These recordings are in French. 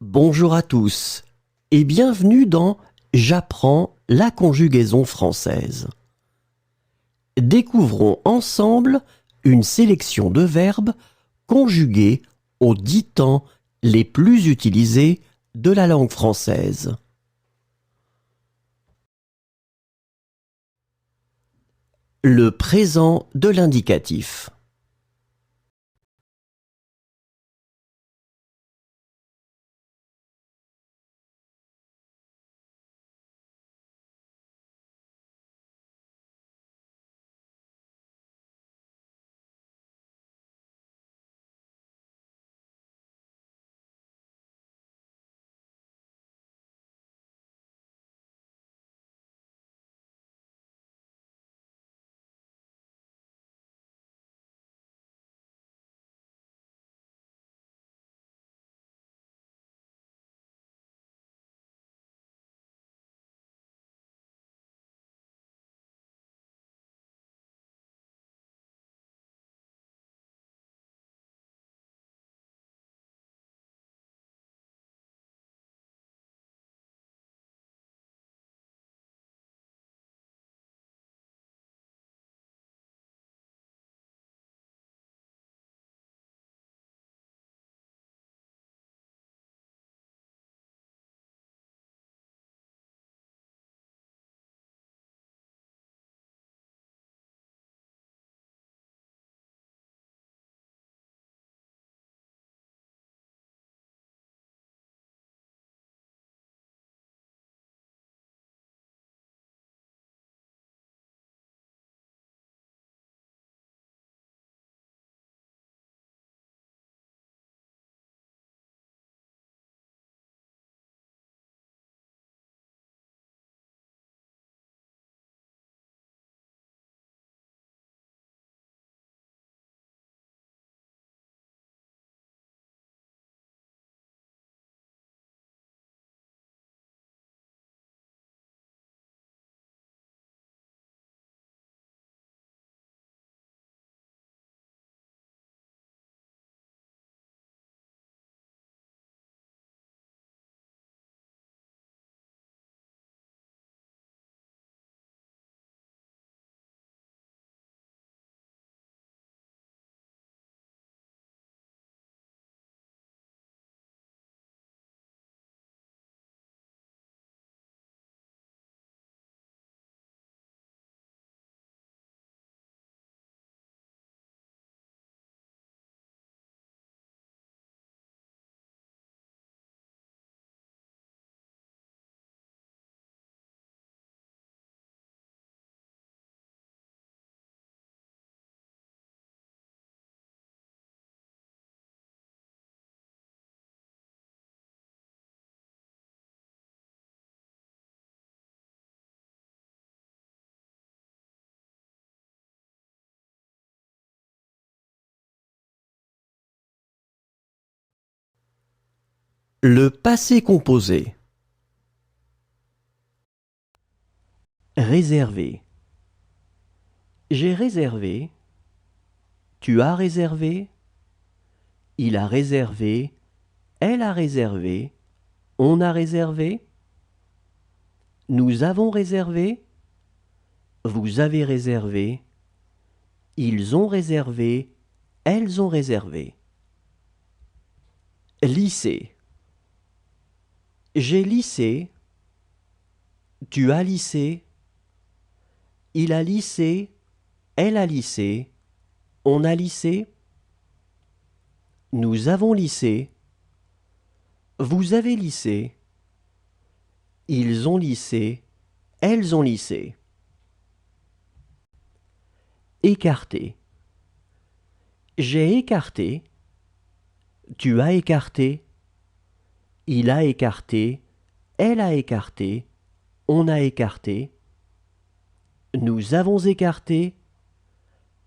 Bonjour à tous et bienvenue dans J'apprends la conjugaison française. Découvrons ensemble une sélection de verbes conjugués aux 10 temps les plus utilisés de la langue française. Le présent de l'indicatif. Le passé composé. Réservé. J'ai réservé. Tu as réservé. Il a réservé. Elle a réservé. On a réservé. Nous avons réservé. Vous avez réservé. Ils ont réservé. Elles ont réservé. Lycée. J'ai lycée. Tu as lycée. Il a lycée. Elle a lycée. On a lycée. Nous avons lycée. Vous avez lycée. Ils ont lycée. Elles ont lycée. Écarté. J'ai écarté. Tu as écarté. Il a écarté. Elle a écarté. On a écarté. Nous avons écarté.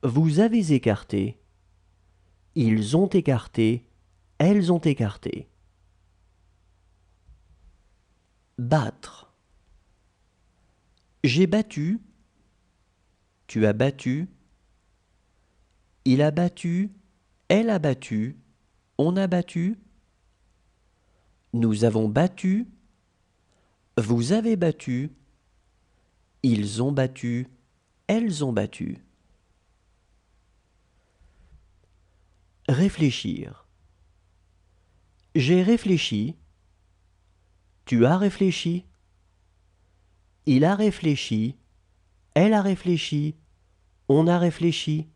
Vous avez écarté. Ils ont écarté. Elles ont écarté. Battre. J'ai battu. Tu as battu. Il a battu. Elle a battu. On a battu. Nous avons battu. Vous avez battu. Ils ont battu. Elles ont battu. Réfléchir. J'ai réfléchi. Tu as réfléchi. Il a réfléchi. Elle a réfléchi. On a réfléchi.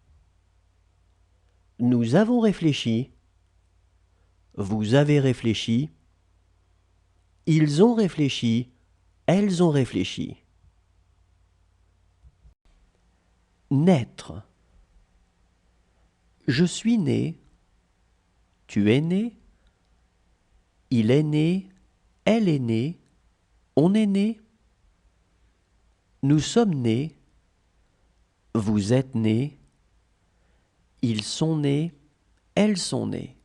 Nous avons réfléchi. Vous avez réfléchi. Ils ont réfléchi. Elles ont réfléchi. Naître. Je suis né. Tu es né. Il est né. Elle est née. On est né. Nous sommes nés. Vous êtes nés. Ils sont nés. Elles sont nées.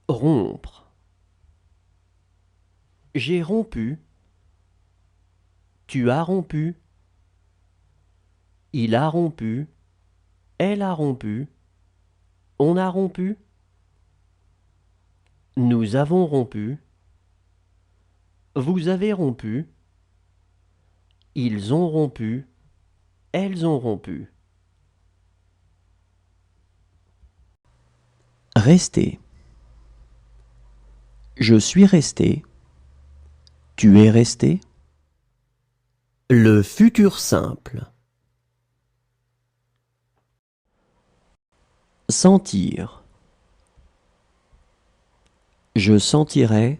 Rompre. J'ai rompu. Tu as rompu. Il a rompu. Elle a rompu. On a rompu. Nous avons rompu. Vous avez rompu. Ils ont rompu. Elles ont rompu. Rester. Je suis resté. Tu es resté. Le futur simple. Sentir. Je sentirai.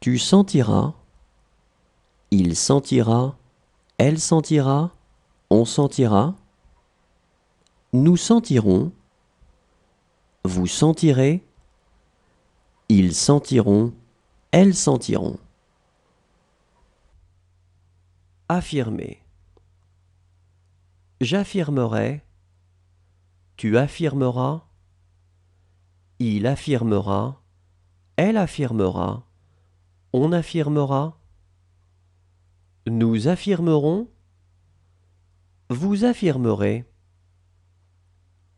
Tu sentiras. Il sentira. Elle sentira. On sentira. Nous sentirons. Vous sentirez. Ils sentiront. Elles sentiront. Affirmer. J'affirmerai. Tu affirmeras. Il affirmera. Elle affirmera. On affirmera. Nous affirmerons. Vous affirmerez.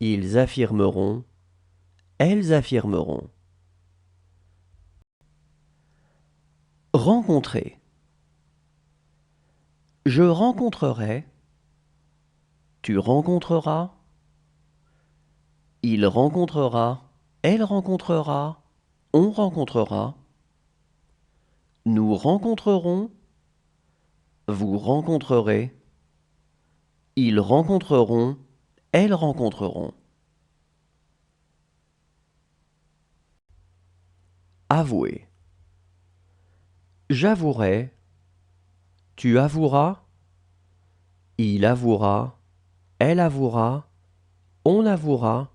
Ils affirmeront. Elles affirmeront. Rencontrer. Je rencontrerai. Tu rencontreras. Il rencontrera. Elle rencontrera. On rencontrera. Nous rencontrerons. Vous rencontrerez. Ils rencontreront. Elles rencontreront. Avouer. J'avouerai. Tu avoueras. Il avouera. Elle avouera. On avouera.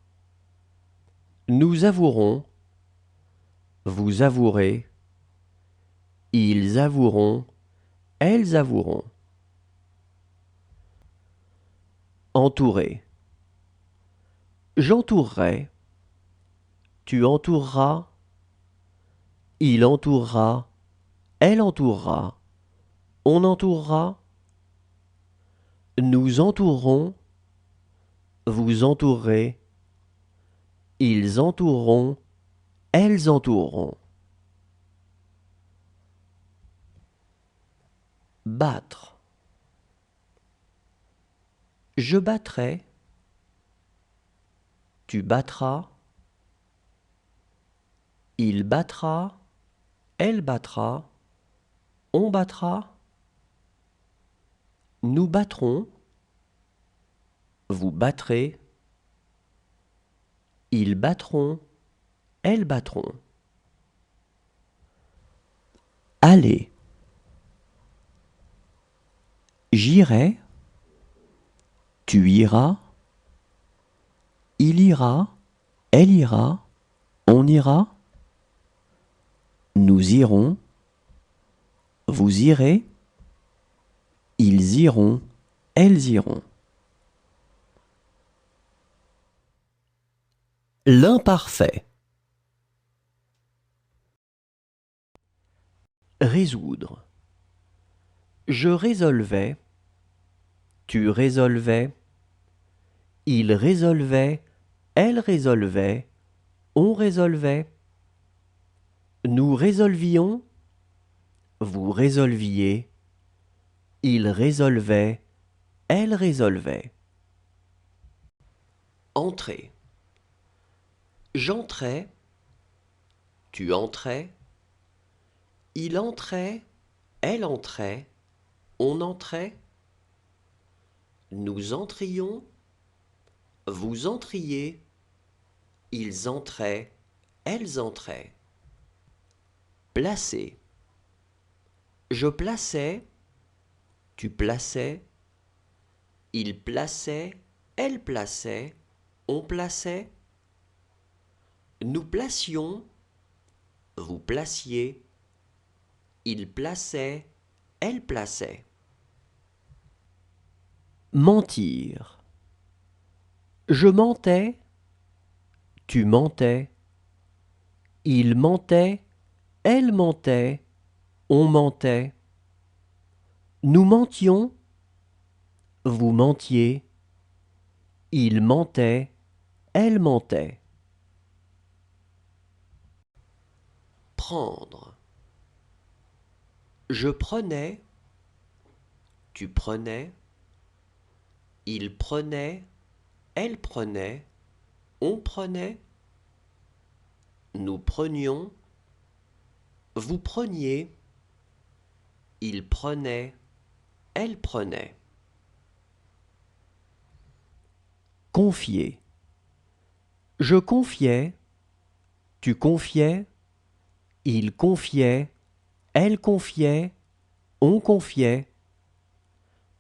Nous avouerons. Vous avouerez. Ils avoueront. Elles avoueront. Entourer. J'entourerai. Tu entoureras. Il entourera. Elle entourera. On entourera. Nous entourerons. Vous entourerez. Ils entoureront. Elles entoureront. Battre. Je battrai. Tu battras. Il battra. Elle battra. On battra. Nous battrons. Vous battrez. Ils battront. Elles battront. Aller. J'irai. Tu iras. Il ira. Elle ira. On ira. Nous irons. Vous irez. Ils iront. Elles iront. L'imparfait. Résoudre. Je résolvais. Tu résolvais. Il résolvait. Elle résolvait. on résolvait. Nous résolvions, vous résolviez, il résolvait, elle résolvait. Entrer. J'entrais, tu entrais, il entrait, elle entrait, on entrait. Nous entrions, vous entriez, ils entraient, elles entraient. Placer. Je plaçais, tu plaçais, il plaçait, elle plaçait, on plaçait. Nous placions, vous placiez, il plaçait, elle plaçait. Mentir. Je mentais, tu mentais, il mentait, elle mentait, on mentait. Nous mentions, vous mentiez, il mentait, elle mentait. Prendre. Je prenais, tu prenais, il prenait, elle prenait, on prenait. Nous prenions, vous preniez, il prenait, elle prenait. Confier. Je confiais, tu confiais, il confiait, elle confiait, on confiait.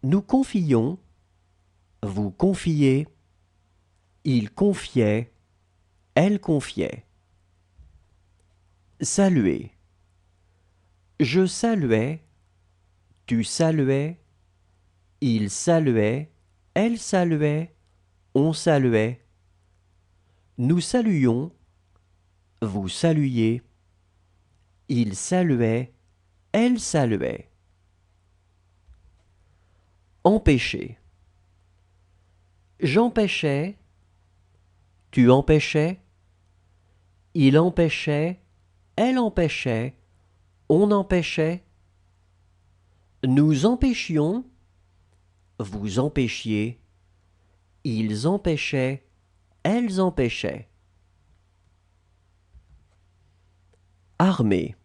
Nous confions, vous confiez, il confiait, elle confiait. Saluer. Je saluais, tu saluais, il saluait, elle saluait, on saluait. Nous saluions, vous saluiez, il saluait, elle saluait. Empêcher. J'empêchais, tu empêchais, il empêchait, elle empêchait, on empêchait. Nous empêchions, vous empêchiez, ils empêchaient, elles empêchaient. Armé.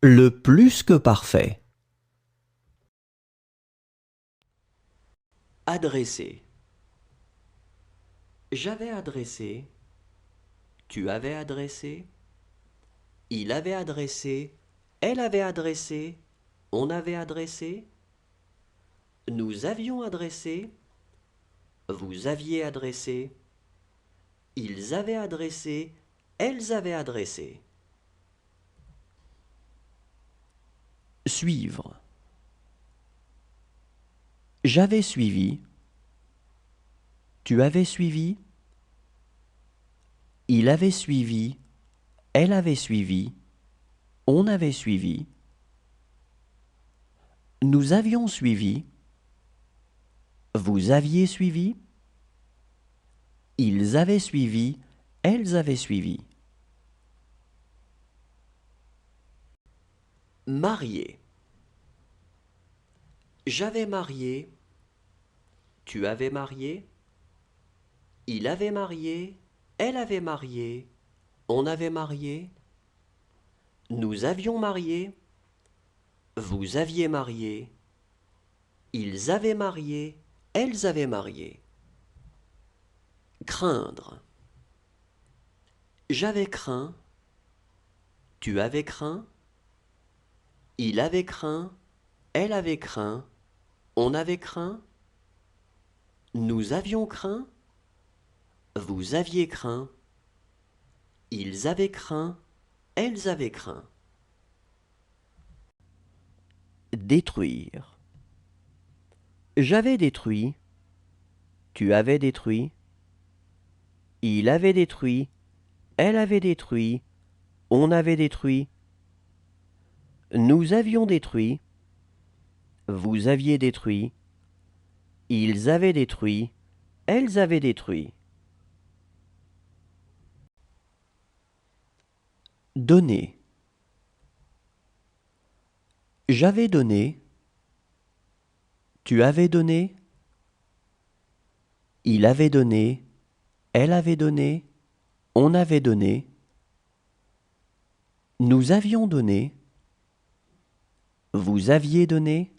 Le plus que parfait. Adresser. J'avais adressé, tu avais adressé, il avait adressé, elle avait adressé, on avait adressé, nous avions adressé, vous aviez adressé, ils avaient adressé, elles avaient adressé. Suivre. J'avais suivi, tu avais suivi, il avait suivi, elle avait suivi, on avait suivi, nous avions suivi, vous aviez suivi, ils avaient suivi, elles avaient suivi. Marié. J'avais marié, tu avais marié, il avait marié, elle avait marié, on avait marié, nous avions marié, vous aviez marié, ils avaient marié, elles avaient marié. Craindre. J'avais craint, tu avais craint, il avait craint, elle avait craint, on avait craint, nous avions craint, vous aviez craint, ils avaient craint, elles avaient craint. Détruire. J'avais détruit, tu avais détruit, il avait détruit, elle avait détruit, on avait détruit, nous avions détruit, vous aviez détruit, ils avaient détruit, elles avaient détruit. Donner. J'avais donné. Tu avais donné. Il avait donné. Elle avait donné. On avait donné. Nous avions donné. Vous aviez donné.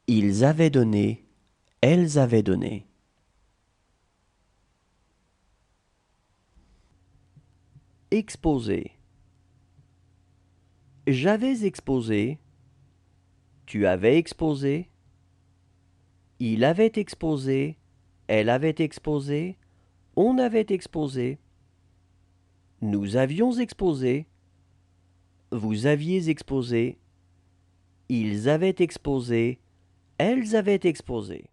Ils avaient donné. Elles avaient donné. Exposer. J'avais exposé. Tu avais exposé. Il avait exposé. Elle avait exposé. On avait exposé. Nous avions exposé. Vous aviez exposé. Ils avaient exposé. Elles avaient exposé.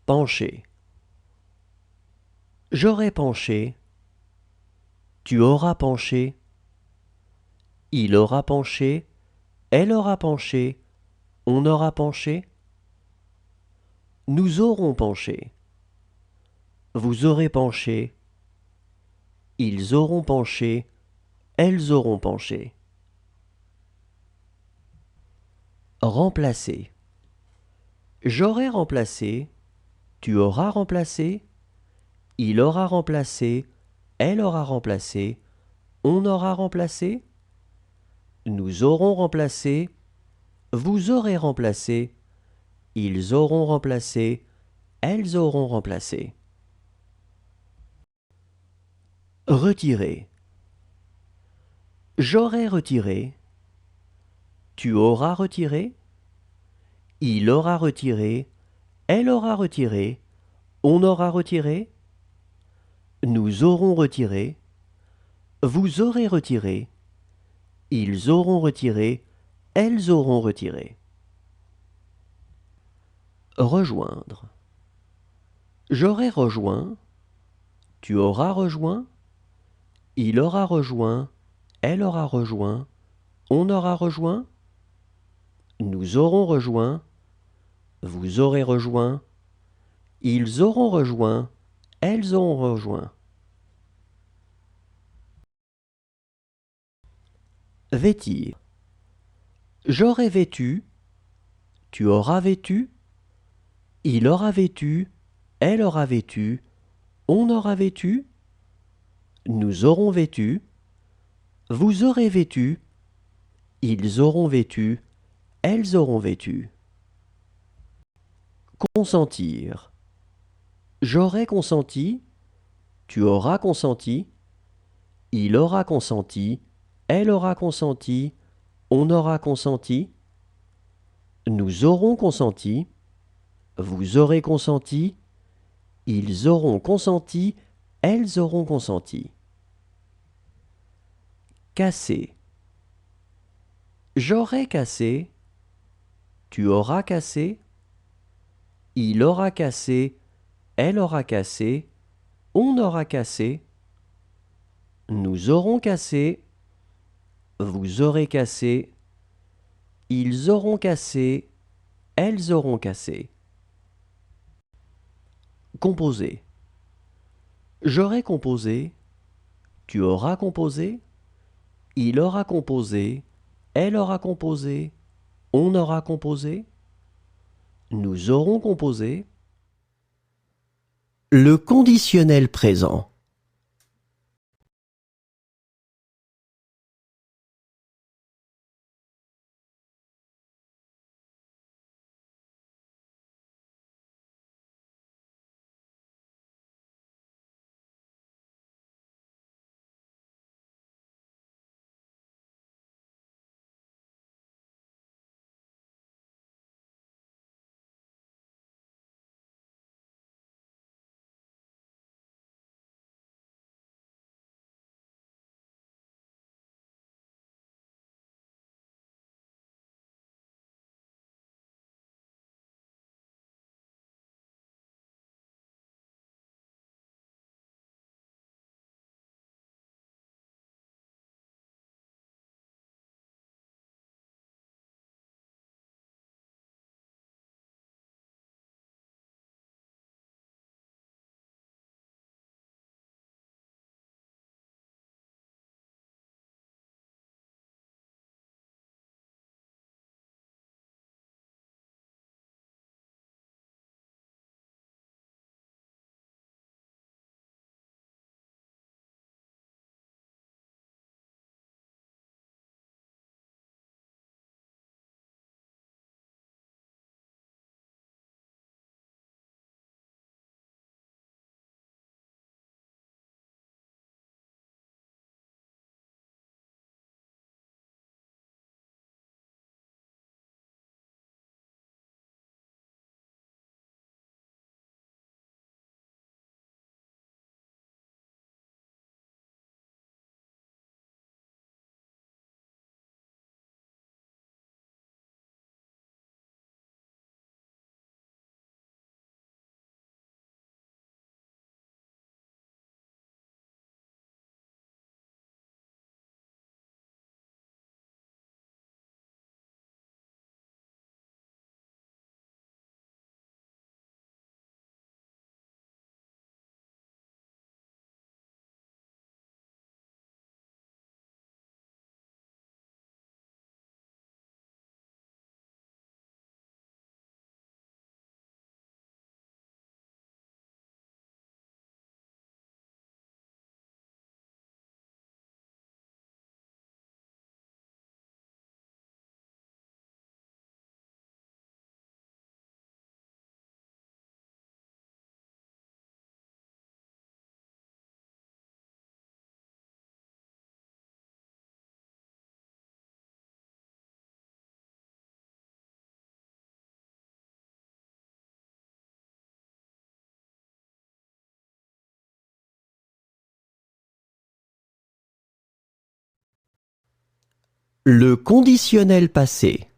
Pencher. J'aurais penché. Tu auras penché. Il aura penché. Elle aura penché. On aura penché. Nous aurons penché. Vous aurez penché. Ils auront penché. Elles auront penché. Remplacer. J'aurais remplacé. Tu auras remplacé. Il aura remplacé. Elle aura remplacé. On aura remplacé. Nous aurons remplacé. Vous aurez remplacé. Ils auront remplacé. Elles auront remplacé. Retirer. J'aurais retiré. Tu auras retiré. Il aura retiré. Elle aura retiré. On aura retiré. Nous aurons retiré. Vous aurez retiré. Ils auront retiré. Elles auront retiré. Rejoindre. J'aurai rejoint. Tu auras rejoint. Il aura rejoint. Elle aura rejoint. On aura rejoint. Nous aurons rejoint. Vous aurez rejoint. Ils auront rejoint. Elles auront rejoint. Vêtir. J'aurai vêtu. Tu auras vêtu. Il aura vêtu. Elle aura vêtu. On aura vêtu. Nous aurons vêtu. Vous aurez vêtu. Ils auront vêtu. Elles auront vêtu. Consentir. J'aurai consenti. Tu auras consenti. Il aura consenti. Elle aura consenti. On aura consenti. Nous aurons consenti. Vous aurez consenti. Ils auront consenti. Elles auront consenti. Casser. J'aurai cassé. Tu auras cassé. Il aura cassé. Elle aura cassé. On aura cassé. Nous aurons cassé. Vous aurez cassé. Ils auront cassé. Elles auront cassé. Composer. J'aurai composé. Tu auras composé. Il aura composé. Elle aura composé. On aura composé. Nous aurons composé. Le conditionnel présent. Le conditionnel passé.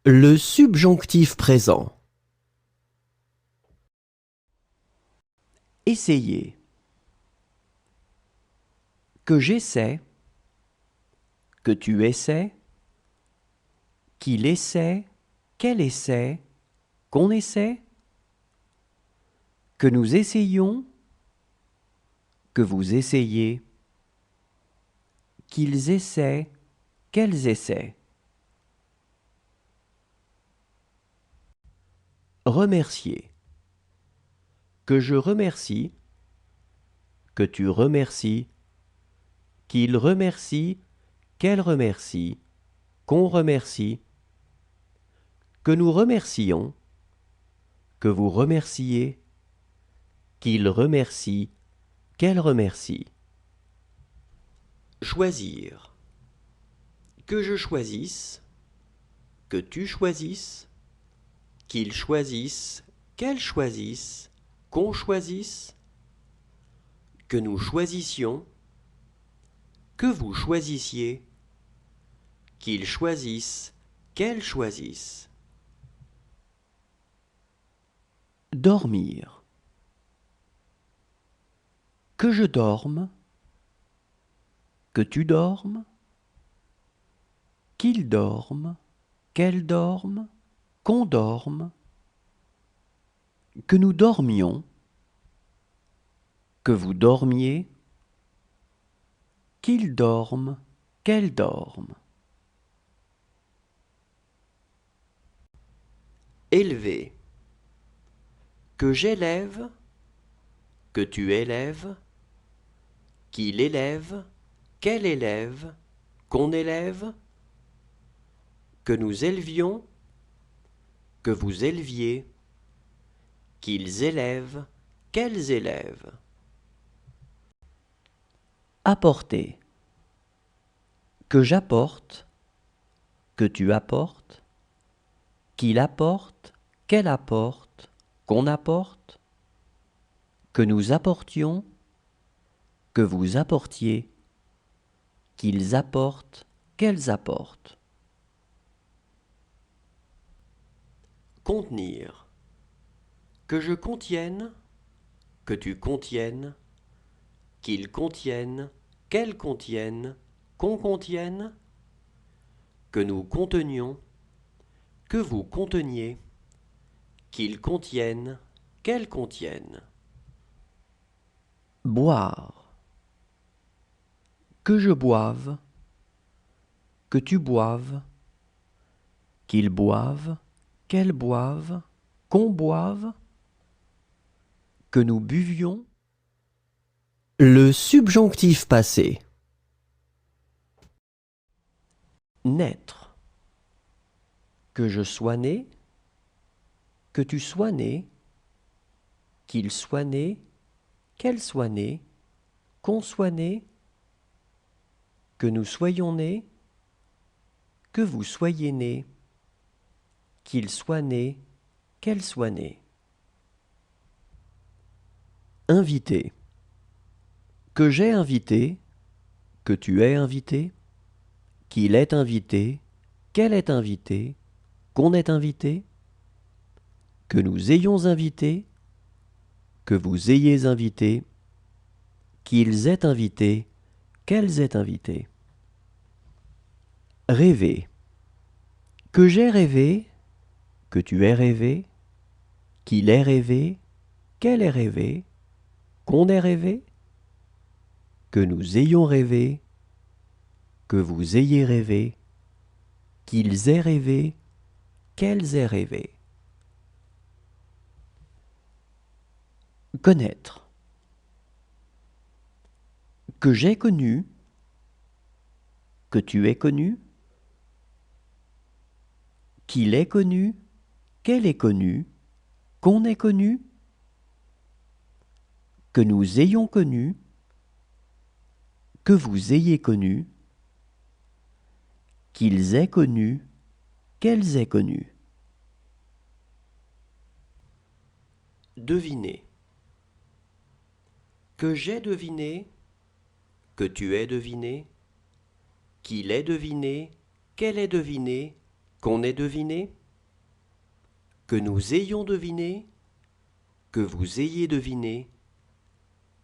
Le subjonctif présent. Essayez. Que j'essaie. Que tu essaies. Qu'il essaie. Qu'elle essaie. Qu'on essaie. Que nous essayons. Que vous essayez. Qu'ils essaient. Qu'elles essaient. Remercier. Que je remercie. Que tu remercies. Qu'il remercie. Qu'elle remercie. Qu'on remercie. Que nous remercions. Que vous remerciez. Qu'il remercie. Qu'elle remercie. Choisir. Que je choisisse. Que tu choisisses. Qu'il choisisse. Qu'elle choisisse. Qu'on choisisse. Que nous choisissions. Que vous choisissiez. Qu'ils choisissent. Qu'elles choisissent. Dormir. Que je dorme. Que tu dormes. Qu'il dorme. Qu'elle dorme. Qu'on dorme. Que nous dormions. Que vous dormiez. Qu'il dorme. Qu'elle dorme. Élever. Que j'élève. Que tu élèves. qu'il élève, qu'elle élève, qu'on élève, que nous élevions, que vous éleviez, qu'ils élèvent, qu'elles élèvent. Apporter. Que j'apporte, que tu apportes, qu'il apporte, qu'elle apporte, qu'on apporte, que nous apportions, que vous apportiez, qu'ils apportent, qu'elles apportent. Contenir. Que je contienne, que tu contiennes, qu'ils contiennent, qu'elles contiennent, qu'on contienne, que nous contenions, que vous conteniez, qu'ils contiennent, qu'elles contiennent. Boire. Que je boive, que tu boives, qu'ils boivent, qu'elles boivent, qu'on boive, que nous buvions. Le subjonctif passé. Naître. Que je sois né, que tu sois né, qu'il soit né, qu'elle soit née, qu'on soit né, que nous soyons nés, que vous soyez nés, qu'il soit né, qu'elle soit née. Invité. Que j'ai invité, que tu aies invité, qu'il est invité, qu'elle est invitée, qu'on est invité, que nous ayons invité, que vous ayez invité, qu'ils aient invité, qu'elles aient invité. Rêver. Que j'ai rêvé, que tu aies rêvé, qu'il ait rêvé, qu'elle ait rêvé, qu'on ait rêvé, que nous ayons rêvé, que vous ayez rêvé, qu'ils aient rêvé, qu'elles aient rêvé. Connaître. Que j'ai connu, que tu aies connu, qu'il ait connu, qu'elle ait connu, qu'on ait connu, que nous ayons connu, que vous ayez connu, qu'ils aient connu, qu'elles aient connu. Deviner. Que j'ai deviné, que tu aies deviné, qu'il ait deviné, qu'elle ait deviné, qu'on ait deviné, que nous ayons deviné, que vous ayez deviné,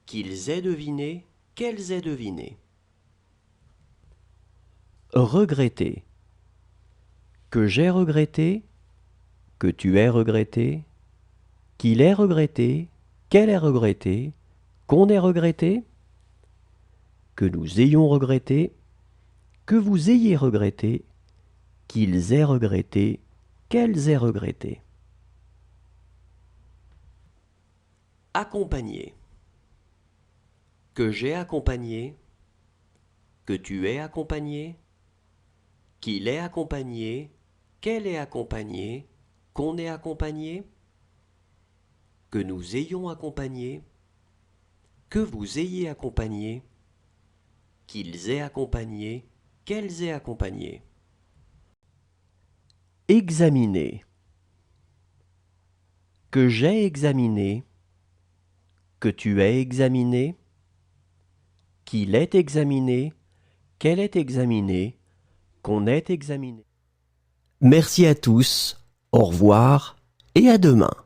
qu'ils aient deviné, qu'elles aient deviné. Regretter. Que j'ai regretté, que tu aies regretté, qu'il ait regretté, qu'elle ait regretté, qu'on ait regretté, que nous ayons regretté, que vous ayez regretté, qu'ils aient regretté, qu'elles aient regretté. Accompagner. Que j'ai accompagné, que tu aies accompagné, qu'il ait accompagné, qu'elle ait accompagné, qu'on ait accompagné, que nous ayons accompagné, que vous ayez accompagné, qu'ils aient accompagné, qu'elles aient accompagné. Examiner. Que j'ai examiné, que tu aies examiné, qu'il ait examiné, qu'elle ait examiné, qu'on ait examiné. Merci à tous, au revoir et à demain.